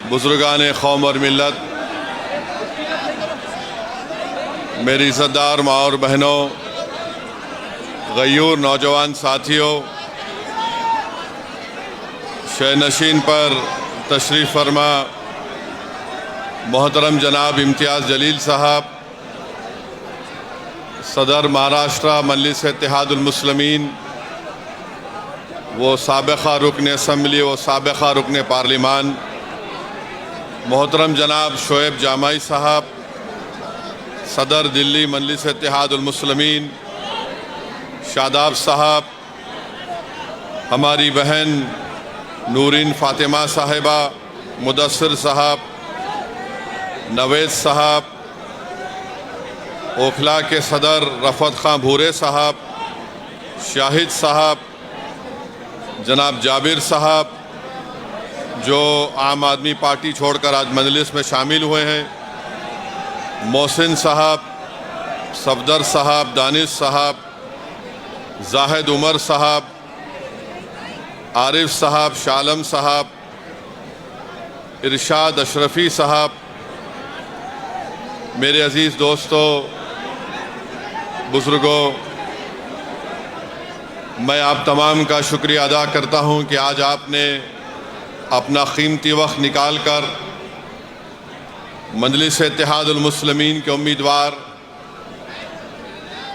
बुजुर्गान कौम और मिल्लत, मेरी इज़्ज़तदार माँ और बहनों, गयूर नौजवान साथियों, शहनशीन पर तशरीफ़ फरमा मोहतरम जनाब इम्तियाज़ जलील साहब, सदर महाराष्ट्र मजलिस इत्तेहादुल मुस्लिमीन, वो साबिक़ा रुकन असम्बली, वो साबिक़ा रुकन पार्लिमान मोहतरम जनाब शोएब जामाई साहब, सदर दिल्ली मजलिस इत्तेहादुल मुस्लिमीन शादाब साहब, हमारी बहन नूरीन फ़ातिमा साहिबा, मुदस्सिर साहब, नवेद साहब, ओखला के सदर रफ़त खां भूरे साहब, शाहिद साहब, जनाब जाबिर साहब जो आम आदमी पार्टी छोड़कर आज मजलिस में शामिल हुए हैं, मोहसिन साहब, सफदर साहब, दानिश साहब, जाहिद उमर साहब, आरिफ साहब, शालम साहब, इरशाद अशरफी साहब, मेरे अज़ीज़ दोस्तों, बुज़ुर्गों, मैं आप तमाम का शुक्रिया अदा करता हूं कि आज आपने अपना कीमती वक्त निकाल कर मजलिस इत्तेहादुल मुस्लिमीन के उम्मीदवार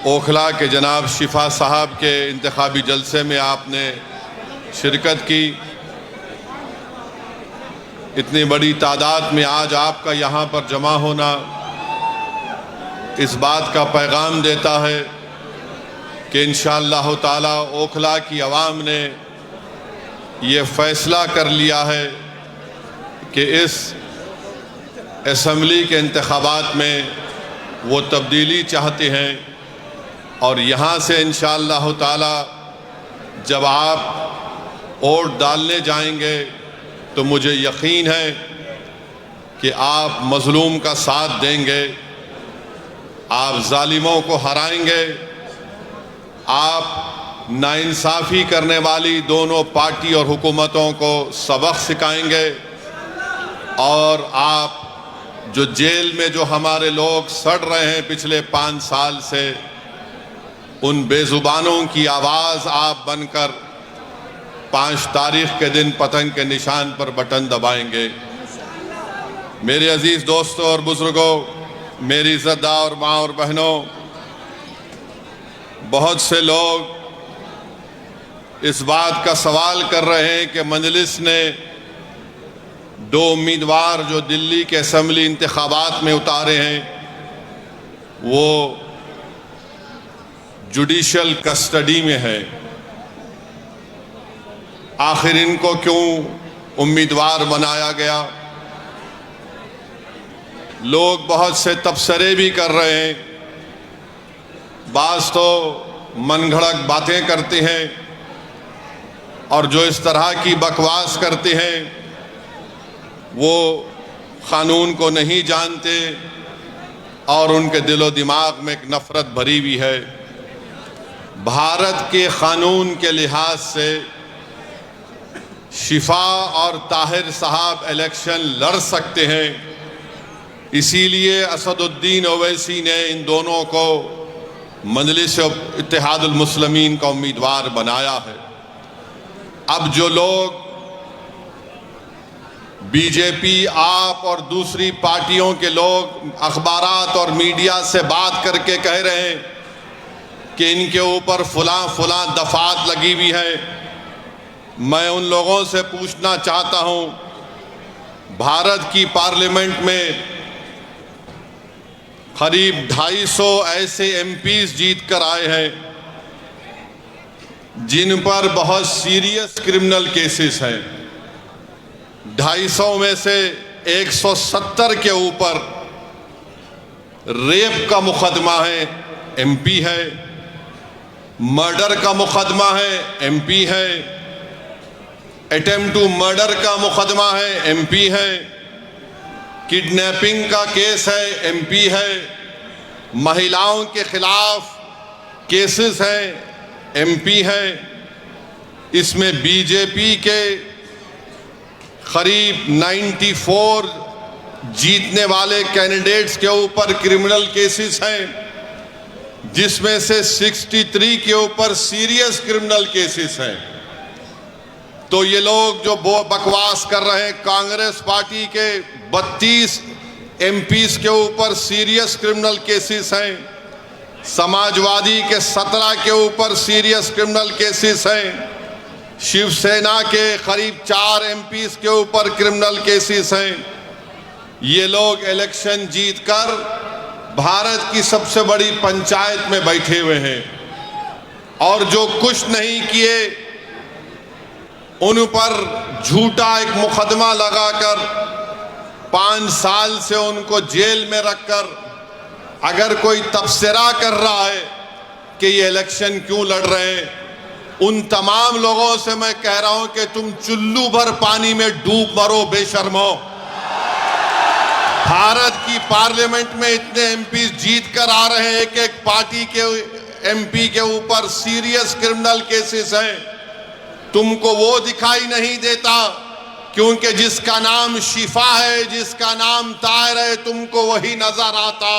ओखला के जनाब शिफा साहब के इंतखाबी जलसे में आपने शिरकत की। इतनी बड़ी तादाद में आज आपका यहाँ पर जमा होना इस बात का पैगाम देता है कि इंशाअल्लाह ताला ओखला की आवाम ने ये फ़ैसला कर लिया है कि इस असम्बली के इंतखाबात में वो तब्दीली चाहते हैं, और यहाँ से इंशाअल्लाह ताला जब आप वोट डालने जाएंगे तो मुझे यकीन है कि आप मज़लूम का साथ देंगे, आप जालिमों को हराएंगे, आप नाइंसाफ़ी करने वाली दोनों पार्टी और हुकूमतों को सबक सिखाएंगे, और आप जो जेल में जो हमारे लोग सड़ रहे हैं पिछले 5 साल से, उन बेज़ुबानों की आवाज़ आप बनकर 5 तारीख के दिन पतंग के निशान पर बटन दबाएंगे। मेरे अजीज़ दोस्तों और बुज़ुर्गों, मेरी इज़्ज़तदार माँ और बहनों, बहुत से लोग इस बात का सवाल कर रहे हैं कि मजलिस ने 2 उम्मीदवार जो दिल्ली के असम्बली इंतखाबात में उतारे हैं वो जुडिशल कस्टडी में है, आखिर इनको क्यों उम्मीदवार बनाया गया? लोग बहुत से तबसरे भी कर रहे हैं, बाज़ तो मनगढ़ंत बातें करते हैं, और जो इस तरह की बकवास करते हैं वो क़ानून को नहीं जानते और उनके दिलो दिमाग में एक नफ़रत भरी हुई है। भारत के क़ानून के लिहाज से शिफा और ताहिर साहब इलेक्शन लड़ सकते हैं, इसीलिए असदुद्दीन ओवैसी ने इन दोनों को मजलिस इत्तेहादुल मुस्लिमीन का उम्मीदवार बनाया है। अब जो लोग बीजेपी, आप और दूसरी पार्टियों के लोग अखबारात और मीडिया से बात करके कह रहे हैं कि इनके ऊपर फलां दफात लगी हुई है, मैं उन लोगों से पूछना चाहता हूं, भारत की पार्लियामेंट में करीब 250 ऐसे एमपीज जीत कर आए हैं जिन पर बहुत सीरियस क्रिमिनल केसेस हैं। 250 में से 170 के ऊपर रेप का मुकदमा है, एमपी है, मर्डर का मुकदमा है, एमपी है, अटेम्प्ट टू मर्डर का मुकदमा है, एमपी है, किडनैपिंग का केस है, एमपी है, महिलाओं के खिलाफ केसेस हैं, एमपी है। इसमें बीजेपी के करीब 94 जीतने वाले कैंडिडेट्स के ऊपर क्रिमिनल केसेस हैं, जिसमें से 63 के ऊपर सीरियस क्रिमिनल केसेस हैं। तो ये लोग जो बकवास कर रहे हैं, कांग्रेस पार्टी के 32 एमपीज के ऊपर सीरियस क्रिमिनल केसेस हैं, समाजवादी के 17 के ऊपर सीरियस क्रिमिनल केसेस हैं, शिवसेना के करीब 4 एमपीज के ऊपर क्रिमिनल केसेस हैं। ये लोग इलेक्शन जीतकर भारत की सबसे बड़ी पंचायत में बैठे हुए हैं और जो कुछ नहीं किए उन पर झूठा एक मुकदमा लगाकर 5 साल से उनको जेल में रखकर अगर कोई तबसरा कर रहा है कि ये इलेक्शन क्यों लड़ रहे हैं, उन तमाम लोगों से मैं कह रहा हूं कि तुम चुल्लू भर पानी में डूब मरो बेशर्मो। भारत की पार्लियामेंट में इतने एमपी जीत कर आ रहे हैं कि एक पार्टी के एमपी के ऊपर सीरियस क्रिमिनल केसेस हैं। तुमको वो दिखाई नहीं देता क्योंकि जिसका नाम शिफा है, जिसका नाम ताहिर है, तुमको वही नजर आता।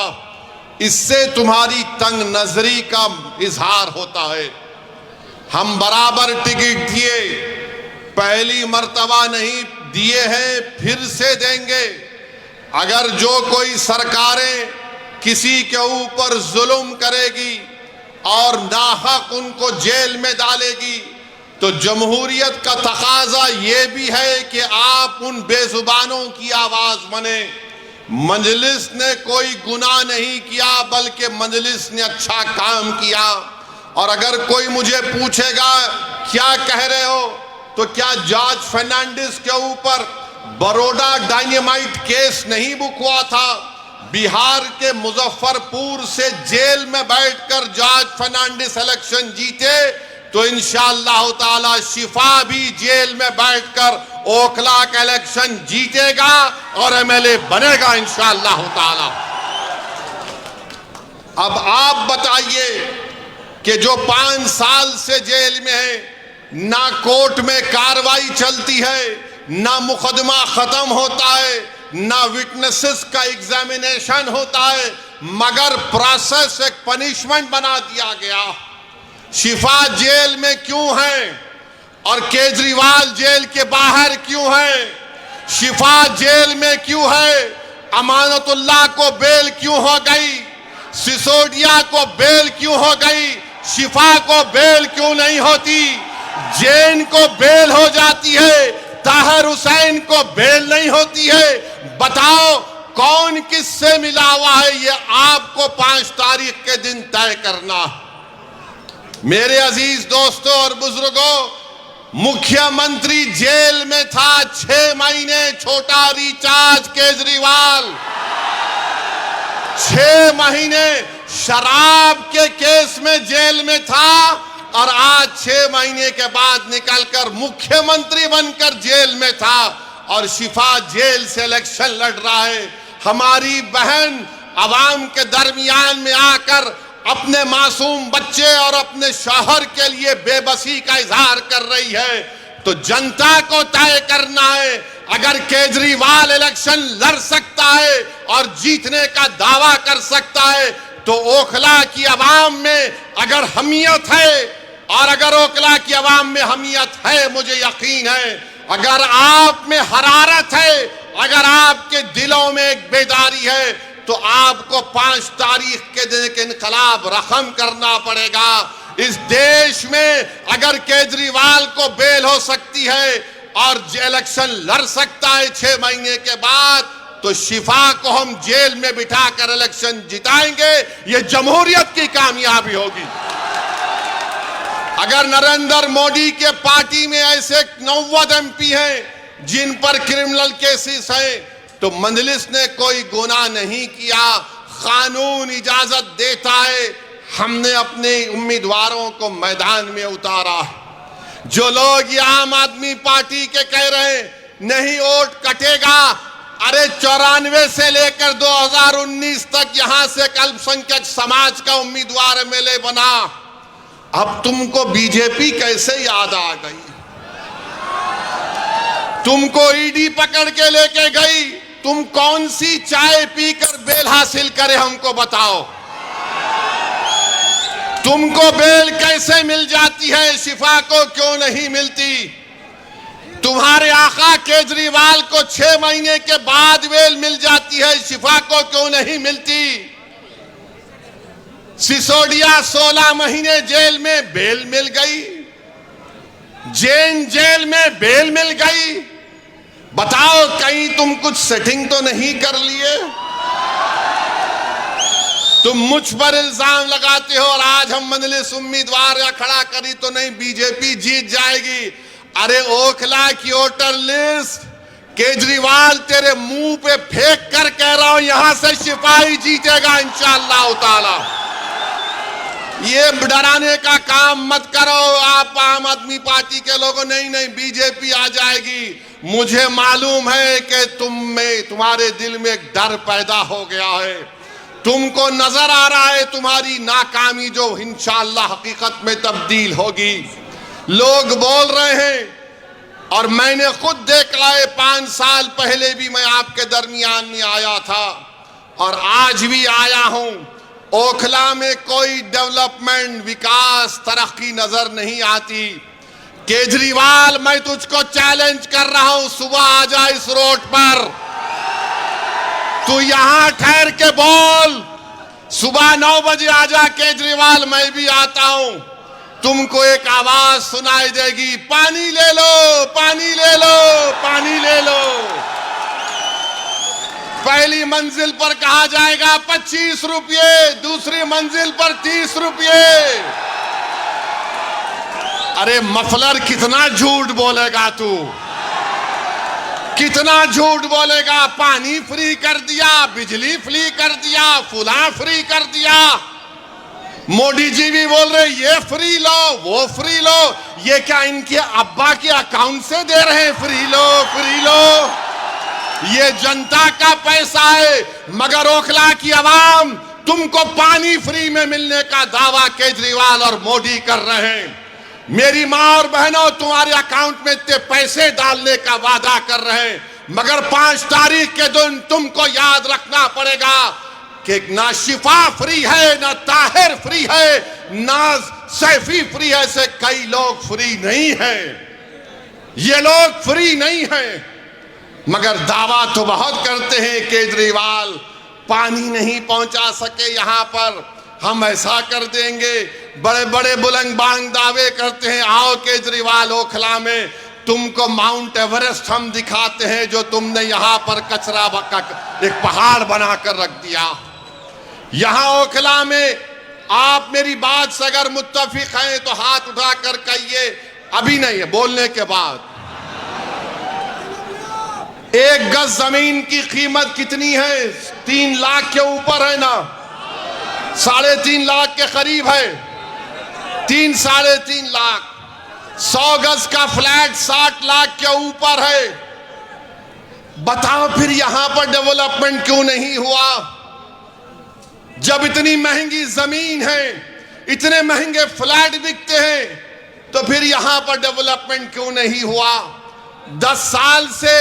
इससे तुम्हारी तंग नजरी का इजहार होता है। हम बराबर टिकट दिए, पहली मर्तबा नहीं दिए हैं, फिर से देंगे। अगर जो कोई सरकारें किसी के ऊपर जुल्म करेगी और नाहक उनको जेल में डालेगी, तो जमहूरियत का तकाजा ये भी है कि आप उन बेजुबानों की आवाज बने। मजलिस ने कोई गुनाह नहीं किया, बल्कि मजलिस ने अच्छा काम किया। और अगर कोई मुझे पूछेगा क्या कह रहे हो, तो क्या जॉर्ज फर्नांडिस के ऊपर बड़ौदा डायनेमाइट केस नहीं बुक हुआ था? बिहार के मुजफ्फरपुर से जेल में बैठकर जॉर्ज फर्नांडिस इलेक्शन जीते, तो इंशाअल्लाह ताला शिफा भी जेल में बैठकर ओखला का इलेक्शन जीतेगा और एमएलए बनेगा इंशाअल्लाह ताला। अब आप बताइए कि जो 5 साल से जेल में है, ना कोर्ट में कार्रवाई चलती है, ना मुकदमा खत्म होता है, ना विटनेसेस का एग्जामिनेशन होता है, मगर प्रोसेस एक पनिशमेंट बना दिया गया। शिफा जेल में क्यों है और केजरीवाल जेल के बाहर क्यों है? शिफा जेल में क्यों है? अमानतुल्लाह को बेल क्यों हो गई? सिसोदिया को बेल क्यों हो गई? शिफा को बेल क्यों नहीं होती? जैन को बेल हो जाती है, ताहिर हुसैन को बेल नहीं होती है। बताओ कौन किससे मिला हुआ है? ये आपको 5 तारीख के दिन तय करना। मेरे अजीज दोस्तों और बुजुर्गों, मुख्यमंत्री जेल में था 6 महीने, छोटा रिचार्ज केजरीवाल 6 महीने शराब के केस में जेल में था और आज 6 महीने के बाद निकलकर मुख्यमंत्री बनकर जेल में था और शिफा जेल से इलेक्शन लड़ रहा है। हमारी बहन अवाम के दरमियान में आकर अपने मासूम बच्चे और अपने शौहर के लिए बेबसी का इजहार कर रही है। तो जनता को तय करना है। अगर केजरीवाल इलेक्शन लड़ सकता है और जीतने का दावा कर सकता है, तो ओखला की आवाम में अगर हमीयत है, और अगर ओखला की आवाम में हमीयत है, मुझे यकीन है, अगर आप में हरारत है, अगर आपके दिलों में एक बेदारी है, तो आपको 5 तारीख के दिन एक इनकलाब रकम करना पड़ेगा। इस देश में अगर केजरीवाल को बेल हो सकती है और इलेक्शन लड़ सकता है 6 महीने के बाद, तो शिफा को हम जेल में बिठाकर इलेक्शन जिताएंगे। ये जमहूरियत की कामयाबी होगी। अगर नरेंद्र मोदी के पार्टी में ऐसे 90 एमपी हैं जिन पर क्रिमिनल केसेस हैं, तो मजलिस ने कोई गुनाह नहीं किया, कानून इजाजत देता है। हमने अपने उम्मीदवारों को मैदान में उतारा। जो लोग ये आम आदमी पार्टी के कह रहे हैं नहीं वोट कटेगा, अरे 94 से लेकर 2019 तक यहां से अल्पसंख्यक समाज का उम्मीदवार एमएलए बना। अब तुमको बीजेपी कैसे याद आ गई? तुमको ईडी पकड़ के लेके गई, तुम कौन सी चाय पीकर बेल हासिल करे हमको बताओ। तुमको बेल कैसे मिल जाती है, शिफा को क्यों नहीं मिलती? तुम्हारे आका केजरीवाल को 6 महीने के बाद बेल मिल जाती है, शिफा को क्यों नहीं मिलती? सिसोदिया 16 महीने जेल में बेल मिल गई, जैन जेल में बेल मिल गई। बताओ कहीं तुम कुछ सेटिंग तो नहीं कर लिए? तुम मुझ पर इल्जाम लगाते हो और आज हम मजलिस उम्मीदवार या खड़ा करी तो नहीं बीजेपी जीत जाएगी। अरे ओखला की वोटर लिस्ट केजरीवाल तेरे मुंह पे फेंक कर कह रहा हूं, यहां से सिपाही जीतेगा इंशाअल्लाह ताला। ये डराने का काम मत करो आप आम आदमी पार्टी के लोगों। नहीं बीजेपी आ जाएगी। मुझे मालूम है कि तुम्हारे दिल में एक डर पैदा हो गया है। तुमको नजर आ रहा है तुम्हारी नाकामी जो इंशाअल्लाह हकीकत में तब्दील होगी। लोग बोल रहे हैं और मैंने खुद देखा है, 5 साल पहले भी मैं आपके दरमियान में आया था और आज भी आया हूं। ओखला में कोई डेवलपमेंट, विकास, तरक्की नजर नहीं आती। केजरीवाल मैं तुझको चैलेंज कर रहा हूं, सुबह आ जा इस रोड पर, तू यहां ठहर के बोल। सुबह 9 बजे आ जा केजरीवाल, मैं भी आता हूं। तुमको एक आवाज सुनाई देगी, पानी ले लो, पानी ले लो, पानी ले लो। पहली मंजिल पर कहा जाएगा 25 रुपये, दूसरी मंजिल पर 30 रुपये। अरे मफलर कितना झूठ बोलेगा तू, कितना झूठ बोलेगा। पानी फ्री कर दिया, बिजली फ्री कर दिया, फुला फ्री कर दिया। मोदी जी भी बोल रहे ये फ्री लो, वो फ्री लो। ये क्या इनके अब्बा के अकाउंट से दे रहे हैं? फ्री लो, फ्री लो। ये जनता का पैसा है। मगर ओखला की आवाम तुमको पानी फ्री में मिलने का दावा केजरीवाल और मोदी कर रहे हैं। मेरी मां और बहनों, तुम्हारे अकाउंट में इतने पैसे डालने का वादा कर रहे हैं, मगर 5 तारीख के दिन तुमको याद रखना पड़ेगा कि ना शिफा फ्री है, ना ताहिर फ्री है, ना सैफी फ्री है। से कई लोग फ्री नहीं हैं। ये लोग फ्री नहीं हैं, मगर दावा तो बहुत करते हैं। केजरीवाल पानी नहीं पहुंचा सके यहां पर, हम ऐसा कर देंगे। बड़े बड़े बुलंद बांग दावे करते हैं। आओ केजरीवाल ओखला में, तुमको माउंट एवरेस्ट हम दिखाते हैं जो तुमने यहां पर कचरा एक पहाड़ बनाकर रख दिया। यहां ओखला में आप मेरी बात से अगर मुत्तफिक हैं तो हाथ उठाकर कहिए। अभी नहीं है, बोलने के बाद। 1 गज जमीन की कीमत कितनी है? 3 लाख के ऊपर है ना, 3.5 लाख के करीब है। 3 साढ़े 3 लाख। 100 गज का फ्लैट 60 लाख के ऊपर है। बताओ फिर यहां पर डेवलपमेंट क्यों नहीं हुआ? जब इतनी महंगी जमीन है, इतने महंगे फ्लैट बिकते हैं, तो फिर यहां पर डेवलपमेंट क्यों नहीं हुआ? 10 साल से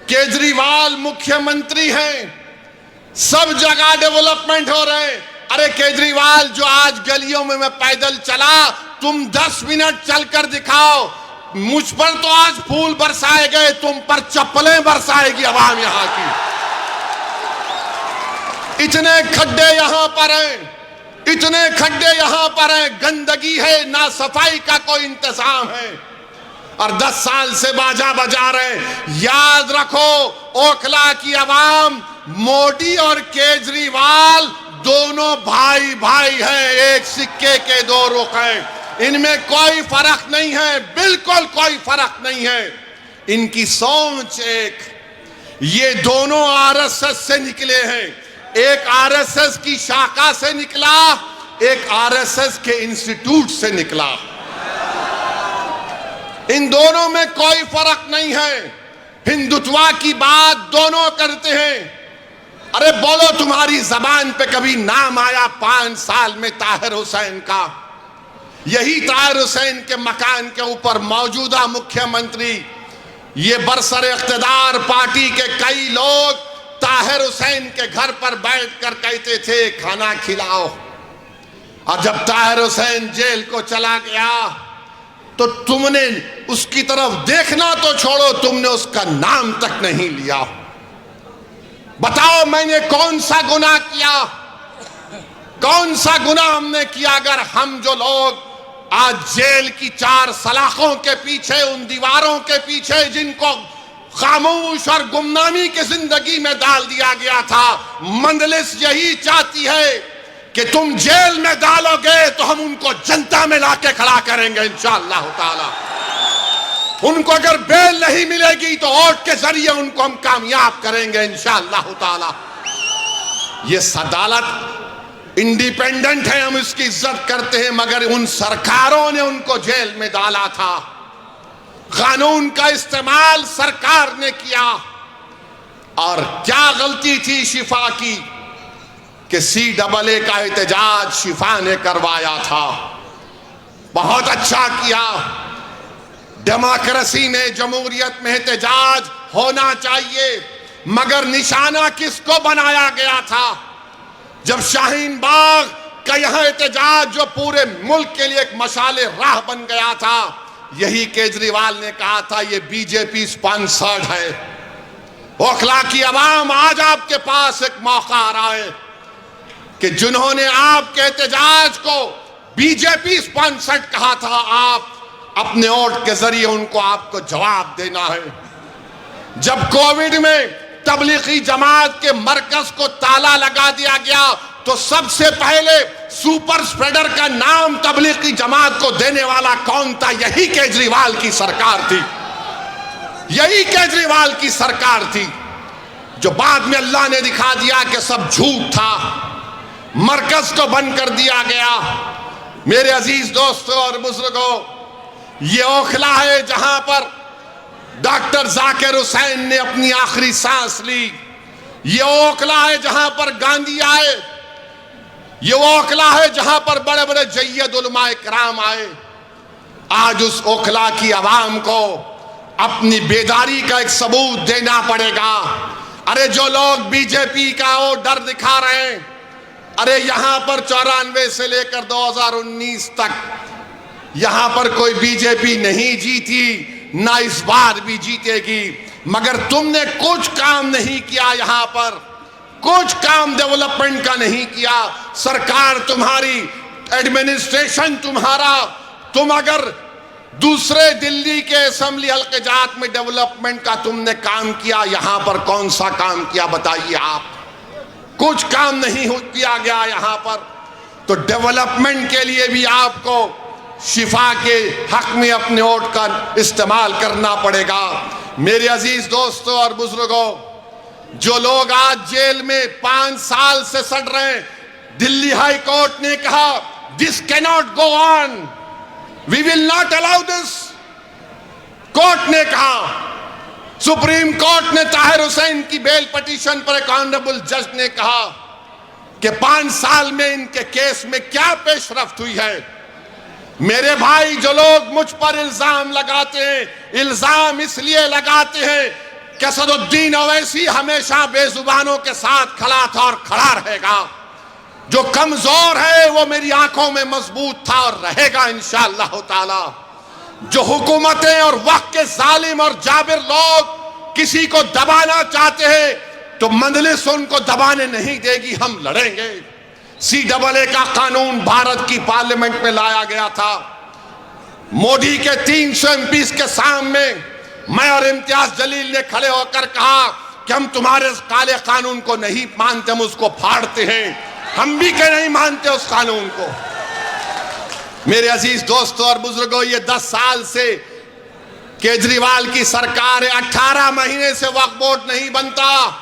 केजरीवाल मुख्यमंत्री हैं, सब जगह डेवलपमेंट हो रहे हैं। अरे केजरीवाल, जो आज गलियों में मैं पैदल चला, तुम 10 मिनट चलकर दिखाओ। मुझ पर तो आज फूल बरसाए गए, तुम पर चप्पलें बरसाएगी आवाम यहां की। इतने खड्डे यहां पर हैं, इतने खड्डे यहां पर हैं, गंदगी है, ना सफाई का कोई इंतजाम है, और 10 साल से बाजा बजा रहे। याद रखो, ओखला की आवाम, मोदी और केजरीवाल दोनों भाई भाई हैं, एक सिक्के के 2 रुख हैं। इनमें कोई फर्क नहीं है, बिल्कुल कोई फर्क नहीं है। इनकी सोच एक। ये दोनों आरएसएस से निकले हैं। एक आरएसएस की शाखा से निकला, एक आरएसएस के इंस्टीट्यूट से निकला। इन दोनों में कोई फर्क नहीं है। हिंदुत्व की बात दोनों करते हैं। अरे बोलो, तुम्हारी जबान पे कभी नाम आया 5 साल में ताहिर हुसैन का? यही ताहिर हुसैन के मकान के ऊपर मौजूदा मुख्यमंत्री ये बरसर इख्तिदार पार्टी के कई लोग ताहिर हुसैन के घर पर बैठकर कहते थे खाना खिलाओ, और जब ताहिर हुसैन जेल को चला गया तो तुमने उसकी तरफ देखना तो छोड़ो, तुमने उसका नाम तक नहीं लिया। बताओ मैंने कौन सा गुनाह किया, कौन सा गुनाह हमने किया? अगर हम जो लोग आज जेल की चार सलाखों के पीछे, उन दीवारों के पीछे जिनको खामोश और गुमनामी की जिंदगी में डाल दिया गया था, मंजलिस यही चाहती है कि तुम जेल में डालोगे तो हम उनको जनता में लाके खड़ा करेंगे इंशाअल्लाह ताला। उनको अगर बेल नहीं मिलेगी तो वोट के जरिए उनको हम कामयाब करेंगे इंशाअल्लाह ताला। ये अदालत इंडिपेंडेंट है, हम इसकी इज्जत करते हैं, मगर उन सरकारों ने उनको जेल में डाला था। कानून का इस्तेमाल सरकार ने किया, और क्या गलती थी शिफा की कि CAA का एहतजाज शिफा ने करवाया था। बहुत अच्छा किया। डेमोक्रेसी में, जमहूरियत में एहतजाज होना चाहिए, मगर निशाना किसको बनाया गया था? जब शाहीन बाग का यहां एहतजाज जो पूरे मुल्क के लिए एक मशाले राह बन गया था, यही केजरीवाल ने कहा था ये बीजेपी स्पॉन्सर्ड है। ओखला की आवाम, आज आपके पास एक मौका आ रहा है कि जिन्होंने आपके एहतजाज को बीजेपी स्पॉन्सर्ड कहा था, आप अपने वोट के जरिए उनको आपको जवाब देना है। जब कोविड में तबलीगी जमात के मरकज को ताला लगा दिया गया तो सबसे पहले सुपर स्प्रेडर का नाम तबलीगी जमात को देने वाला कौन था? यही केजरीवाल की सरकार थी। यही केजरीवाल की सरकार थी, जो बाद में अल्लाह ने दिखा दिया कि सब झूठ था, मरकज को बंद कर दिया गया। मेरे अजीज दोस्तों और बुजुर्गों, ये ओखला है जहां पर डॉक्टर जाकिर हुसैन ने अपनी आखिरी सांस ली। ये ओखला है जहां पर गांधी आए। ये वो ओखला है जहां पर बड़े बड़े जय्यद उलमाए कराम आए। आज उस ओखला की आवाम को अपनी बेदारी का एक सबूत देना पड़ेगा। अरे जो लोग बीजेपी का वो डर दिखा रहे हैं, अरे यहां पर 94 से लेकर 2019 तक यहां पर कोई बीजेपी नहीं जीती, ना इस बार भी जीतेगी, मगर तुमने कुछ काम नहीं किया। यहां पर कुछ काम डेवलपमेंट का नहीं किया। सरकार तुम्हारी, एडमिनिस्ट्रेशन तुम्हारा, तुम अगर दूसरे दिल्ली के असेंबली हल्के जात में डेवलपमेंट का तुमने काम किया, यहां पर कौन सा काम किया बताइए आप? कुछ काम नहीं किया गया यहां पर। तो डेवलपमेंट के लिए भी आपको शिफा के हक में अपने वोट का इस्तेमाल करना पड़ेगा। मेरे अजीज दोस्तों और बुजुर्गों, जो लोग आज जेल में 5 साल से सड़ रहे हैं, दिल्ली हाई कोर्ट ने कहा this cannot go on, we will not allow this. Court ने कहा, सुप्रीम कोर्ट ने ताहिर हुसैन की बेल पिटीशन पर एक ऑनरेबल जज ने कहा कि 5 साल में इनके केस में क्या पेशरफ्त हुई है। मेरे भाई, जो लोग मुझ पर इल्जाम लगाते हैं, इल्जाम इसलिए लगाते हैं कि असदुद्दीन ओवैसी हमेशा बेजुबानों के साथ खड़ा था और खड़ा रहेगा। जो कमजोर है वो मेरी आंखों में मजबूत था और रहेगा इंशाअल्लाह ताला। जो हुकूमतें और वक्त के जालिम और जाबिर लोग किसी को दबाना चाहते हैं, तो मंजलिस उनको दबाने नहीं देगी, हम लड़ेंगे। CAA का कानून भारत की पार्लियामेंट में लाया गया था। मोदी के 300 MPs के सामने मैं और इम्तियाज जलील ने खड़े होकर कहा कि हम तुम्हारे काले कानून को नहीं मानते, हम उसको फाड़ते हैं। हम भी के नहीं मानते उस कानून को। मेरे अजीज दोस्तों और बुजुर्गों, ये 10 साल से केजरीवाल की सरकार है, 18 महीने से वक्फ बोर्ड नहीं बनता।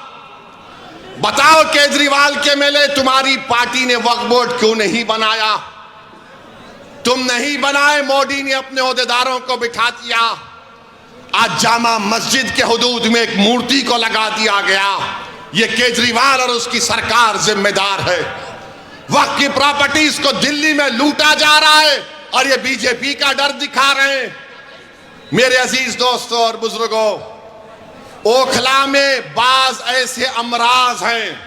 बताओ केजरीवाल के मेले तुम्हारी पार्टी ने वक्फ बोर्ड क्यों नहीं बनाया? तुम नहीं बनाए, मोदी ने अपने ओहदेदारों को बिठा दिया। आज जामा मस्जिद के हुदूद में एक मूर्ति को लगा दिया गया। ये केजरीवाल और उसकी सरकार जिम्मेदार है। वक्फ की प्रॉपर्टीज को दिल्ली में लूटा जा रहा है और ये बीजेपी का डर दिखा रहे हैं। मेरे अजीज दोस्तों और बुजुर्गों, ओखला में बाज ऐसे अमराज हैं,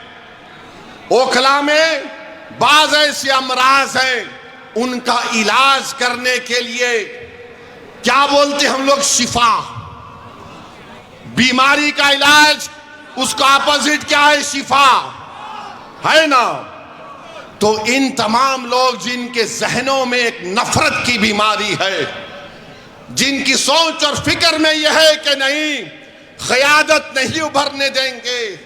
ओखला में बाज ऐसे अमराज हैं, उनका इलाज करने के लिए क्या बोलते हम लोग, शिफा। बीमारी का इलाज, उसका अपोजिट क्या है, शिफा है ना। तो इन तमाम लोग जिनके जहनों में एक नफरत की बीमारी है, जिनकी सोच और फिक्र में यह है कि नहीं, क़यादत नहीं उभरने देंगे।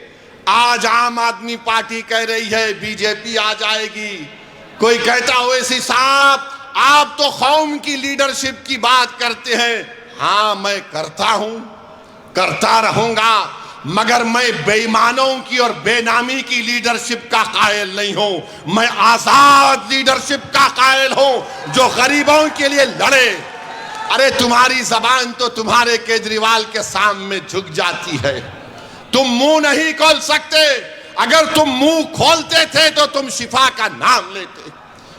आज आम आदमी पार्टी कह रही है बीजेपी आ जाएगी। कोई कहता हो ऐसी साहब आप तो कौम की लीडरशिप की बात करते हैं। हाँ, मैं करता हूं, करता रहूंगा, मगर मैं बेईमानों की और बेनामी की लीडरशिप का कायल नहीं हूं। मैं आजाद लीडरशिप का कायल हूं जो गरीबों के लिए लड़े। अरे तुम्हारी जबान तो तुम्हारे केजरीवाल के सामने झुक जाती है, तुम मुंह नहीं खोल सकते। अगर तुम मुंह खोलते थे तो तुम शिफा का नाम लेते।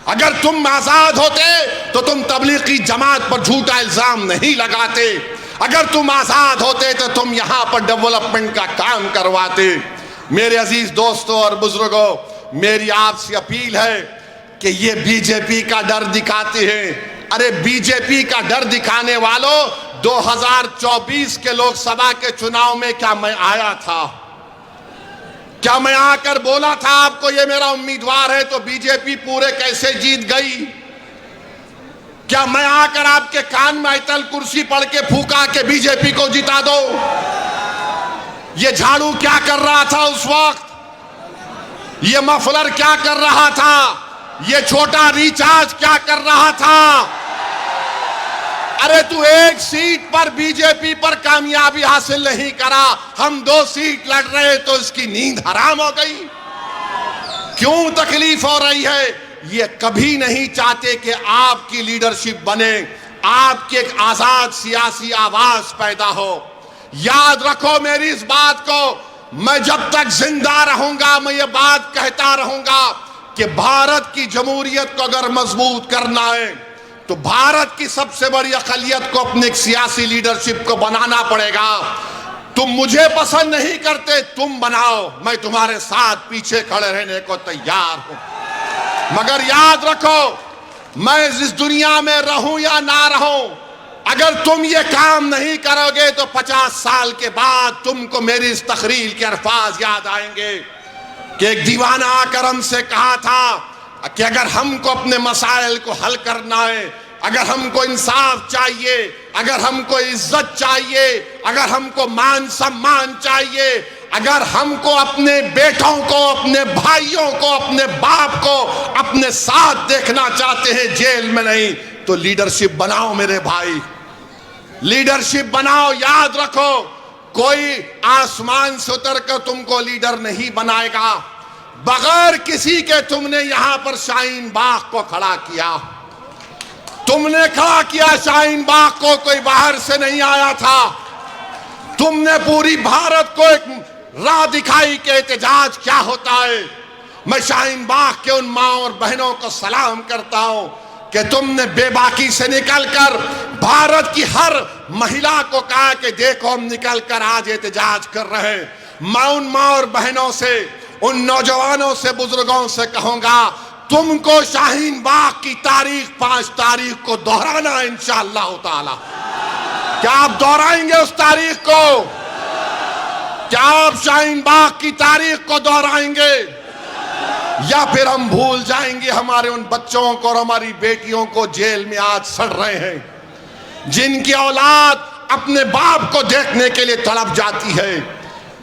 अगर तुम आजाद होते तो तुम तबलीगी जमात पर झूठा इल्जाम नहीं लगाते। अगर तुम आजाद होते तो तुम यहां पर डेवलपमेंट का काम करवाते। मेरे अजीज दोस्तों और बुजुर्गों, मेरी आपसे अपील है कि ये बीजेपी का डर दिखाते हैं। अरे बीजेपी का डर दिखाने वालों, 2024 के लोकसभा के चुनाव में क्या मैं आया था? क्या मैं आकर बोला था आपको ये मेरा उम्मीदवार है तो बीजेपी पूरे कैसे जीत गई? क्या मैं आकर आपके कान में आयतल कुर्सी पढ़ के फूका के बीजेपी को जिता दो? ये झाड़ू क्या कर रहा था उस वक्त? ये मफलर क्या कर रहा था? ये छोटा रिचार्ज क्या कर रहा था? अरे तू एक सीट पर बीजेपी पर कामयाबी हासिल नहीं करा, हम 2 सीट लड़ रहे तो इसकी नींद हराम हो गई। क्यों तकलीफ हो रही है? ये कभी नहीं चाहते कि आपकी लीडरशिप बने, आपकी एक आजाद सियासी आवाज पैदा हो। याद रखो मेरी इस बात को, मैं जब तक जिंदा रहूंगा मैं ये बात कहता रहूंगा कि भारत की जमहूरियत को अगर मजबूत करना है तो भारत की सबसे बड़ी अक़लियत को अपने सियासी लीडरशिप को बनाना पड़ेगा। तुम मुझे पसंद नहीं करते, तुम बनाओ, मैं तुम्हारे साथ पीछे खड़े रहने को तैयार हूं। मगर याद रखो, मैं इस दुनिया में रहूं या ना रहूं, अगर तुम ये काम नहीं करोगे तो 50 साल के बाद तुमको मेरी इस तकरीर के अल्फाज याद आएंगे कि एक दीवाना आकर हमसे कहा था कि अगर हमको अपने मसाइल को हल करना है, अगर हमको इंसाफ चाहिए, अगर हमको इज्जत चाहिए, अगर हमको मान सम्मान चाहिए, अगर हमको अपने बेटों को, अपने भाइयों को, अपने बाप को अपने साथ देखना चाहते हैं, जेल में नहीं, तो लीडरशिप बनाओ मेरे भाई, लीडरशिप बनाओ। याद रखो, कोई आसमान से उतर कर तुमको लीडर नहीं बनाएगा। बगैर किसी के तुमने यहां पर शाहीन बाग को खड़ा किया, तुमने खड़ा किया शाहीन बाग को, कोई बाहर से नहीं आया था। तुमने पूरी भारत को एक राह दिखाई कि एहतजाज क्या होता है। मैं शाहीन बाग के उन माँ और बहनों को सलाम करता हूं कि तुमने बेबाकी से निकलकर भारत की हर महिला को कहा कि देखो हम निकलकर आज एहतजाज कर रहे हैं। मैं उन माँ और बहनों से, उन नौजवानों से, बुजुर्गों से कहूंगा, तुमको शाहीन बाग की तारीख 5 तारीख को दोहराना है इंशाअल्लाह ताला। क्या आप दोहराएंगे उस तारीख को? क्या आप शाहीन बाग की तारीख को दोहराएंगे, या फिर हम भूल जाएंगे हमारे उन बच्चों को और हमारी बेटियों को जेल में आज सड़ रहे हैं, जिनकी औलाद अपने बाप को देखने के लिए तड़प जाती है,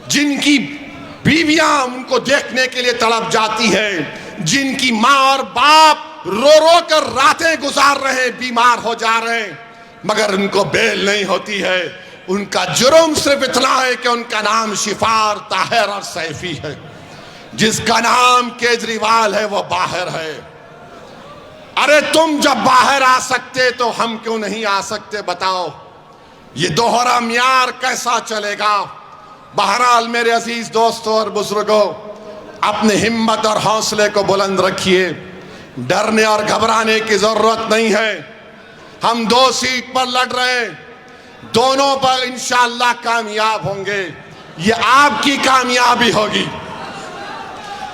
जिनकी बीवियां उनको देखने के लिए तड़प जाती है, जिनकी माँ और बाप रो रो कर रातें गुजार रहे हैं, बीमार हो जा रहे हैं, मगर उनको बेल नहीं होती है। उनका जुर्म सिर्फ इतना है कि उनका नाम शिफार, ताहिर और सैफी है। जिसका नाम केजरीवाल है वो बाहर है। अरे तुम जब बाहर आ सकते तो हम क्यों नहीं आ सकते बताओ? ये दोहरा म्यार कैसा चलेगा? बहरहाल मेरे अजीज दोस्तों और बुजुर्गों, अपने हिम्मत और हौसले को बुलंद रखिए, डरने और घबराने की जरूरत नहीं है। हम 2 सीट पर लड़ रहे हैं, दोनों पर इंशाअल्लाह कामयाब होंगे। ये आपकी कामयाबी होगी,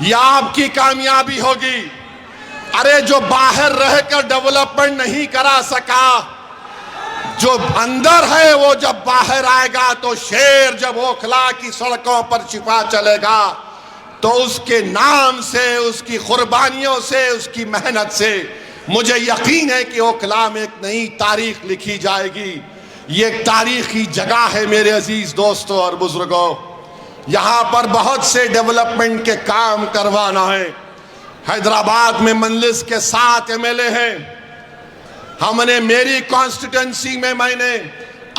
ये आपकी कामयाबी होगी। अरे जो बाहर रहकर डेवलपमेंट नहीं करा सका, जो अंदर है वो जब बाहर आएगा तो शेर जब ओखला की सड़कों पर छिपा चलेगा तो उसके नाम से, उसकी कुर्बानियों से, उसकी मेहनत से मुझे यकीन है कि ओखला में एक नई तारीख लिखी जाएगी। ये एक तारीखी जगह है मेरे अजीज दोस्तों और बुजुर्गों। यहाँ पर बहुत से डेवलपमेंट के काम करवाना है। हैदराबाद में मंजलिस के 7 MLA हैं। हमने मेरी कॉन्स्टिट्यूंसी में मैंने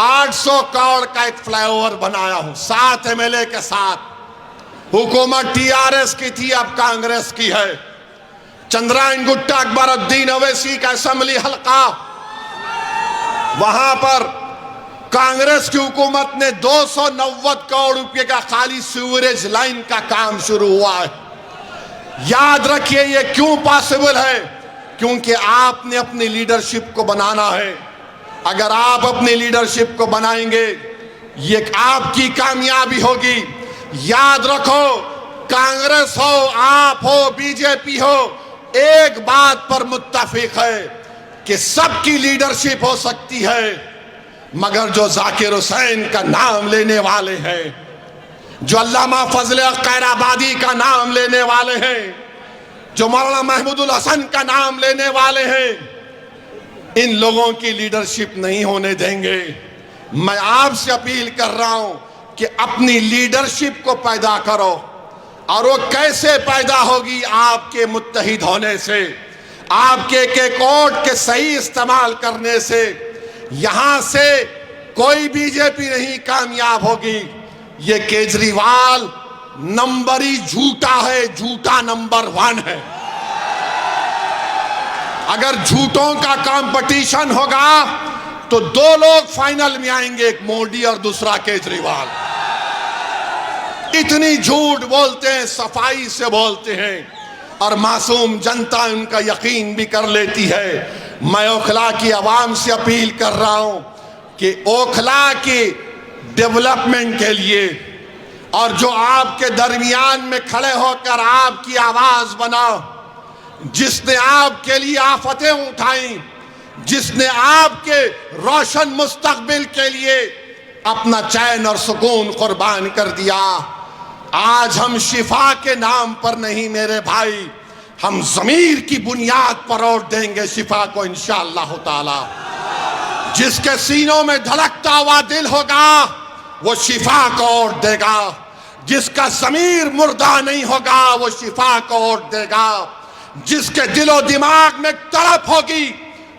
800 करोड़ का एक फ्लाईओवर बनाया हूं 7 MLA के साथ। हुकूमत TRS की थी, अब कांग्रेस की है। चंद्रायन गुट्टा अकबरुद्दीन अवैसी का असेंबली हल्का, वहां पर कांग्रेस की हुकूमत ने 290 करोड़ रुपए का खाली सीवरेज लाइन का काम शुरू हुआ है। याद रखिए ये क्यों पॉसिबल है, क्योंकि आपने अपनी लीडरशिप को बनाना है। अगर आप अपनी लीडरशिप को बनाएंगे ये आपकी कामयाबी होगी। याद रखो, कांग्रेस हो, आप हो, बीजेपी हो, एक बात पर मुत्तफिक है कि सबकी लीडरशिप हो सकती है, मगर जो जाकिर हुसैन का नाम लेने वाले हैं, जो अल्लामा फजल खैराबादी का नाम लेने वाले हैं, जो मौलाना महमूदुल हसन का नाम लेने वाले हैं, इन लोगों की लीडरशिप नहीं होने देंगे। मैं आपसे अपील कर रहा हूं कि अपनी लीडरशिप को पैदा करो, और वो कैसे पैदा होगी? आपके मुत्तहिद होने से, आपके एक वोट के सही इस्तेमाल करने से। यहां से कोई बीजेपी नहीं कामयाब होगी। ये केजरीवाल नंबरी झूठा है, झूठा नंबर 1 है। अगर झूठों का कंपटीशन होगा तो 2 लोग फाइनल में आएंगे, एक मोदी और दूसरा केजरीवाल। इतनी झूठ बोलते हैं, सफाई से बोलते हैं, और मासूम जनता उनका यकीन भी कर लेती है। मैं ओखला की आवाम से अपील कर रहा हूं कि ओखला की डेवलपमेंट के लिए, और जो आपके दरमियान में खड़े होकर आपकी आवाज बना, जिसने आपके लिए आफतें उठाई, जिसने आपके रोशन मुस्तकबिल के लिए अपना चैन और सुकून कुर्बान कर दिया। आज हम शिफा के नाम पर नहीं मेरे भाई, हम ज़मीर की बुनियाद पर वोट देंगे शिफा को इंशाअल्लाह ताला। जिसके सीनों में धड़कता हुआ दिल होगा वो शिफा को वोट देगा। जिसका ज़मीर मुर्दा नहीं होगा वो शिफा को वोट देगा। जिसके दिलो दिमाग में तड़प होगी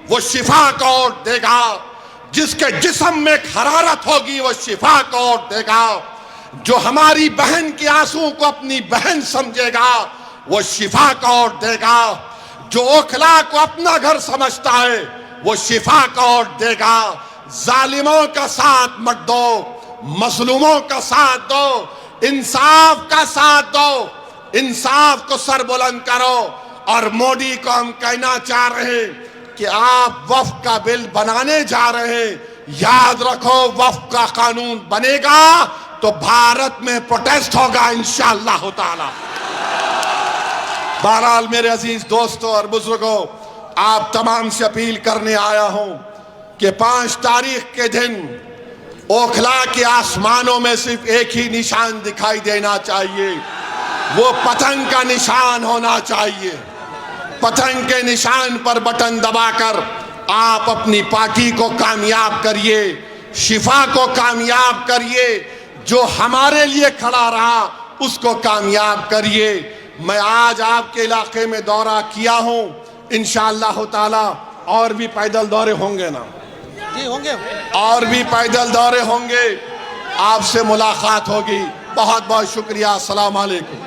वो शिफा को वोट देगा। जिसके जिस्म में हरारत होगी वो शिफा को वोट देगा। जो हमारी बहन के आंसू को अपनी बहन समझेगा वो शिफा को वोट देगा। जो ओखला को अपना घर समझता है वो शिफा को वोट देगा। जालिमों का साथ मत दो, मजलूमों का साथ दो, इंसाफ का साथ दो, इंसाफ को सर बुलंद करो। और मोदी को हम कहना चाह रहे हैं कि आप वक्फ का बिल बनाने जा रहे हैं, याद रखो वक्फ का कानून बनेगा तो भारत में प्रोटेस्ट होगा इंशाअल्लाह ताला। बहरहाल मेरे अजीज दोस्तों और बुजुर्गों, आप तमाम से अपील करने आया हूं कि 5 तारीख के दिन ओखला के आसमानों में सिर्फ एक ही निशान दिखाई देना चाहिए, वो पतंग का निशान होना चाहिए। पतंग के निशान पर बटन दबाकर आप अपनी पार्टी को कामयाब करिए, शिफा को कामयाब करिए, जो हमारे लिए खड़ा रहा उसको कामयाब करिए। मैं आज आपके इलाके में दौरा किया हूं, इंशाअल्लाह ताला और भी पैदल दौरे होंगे ना जी, होंगे और भी पैदल दौरे होंगे, आपसे मुलाकात होगी। बहुत बहुत शुक्रिया। अस्सलाम वालेकुम।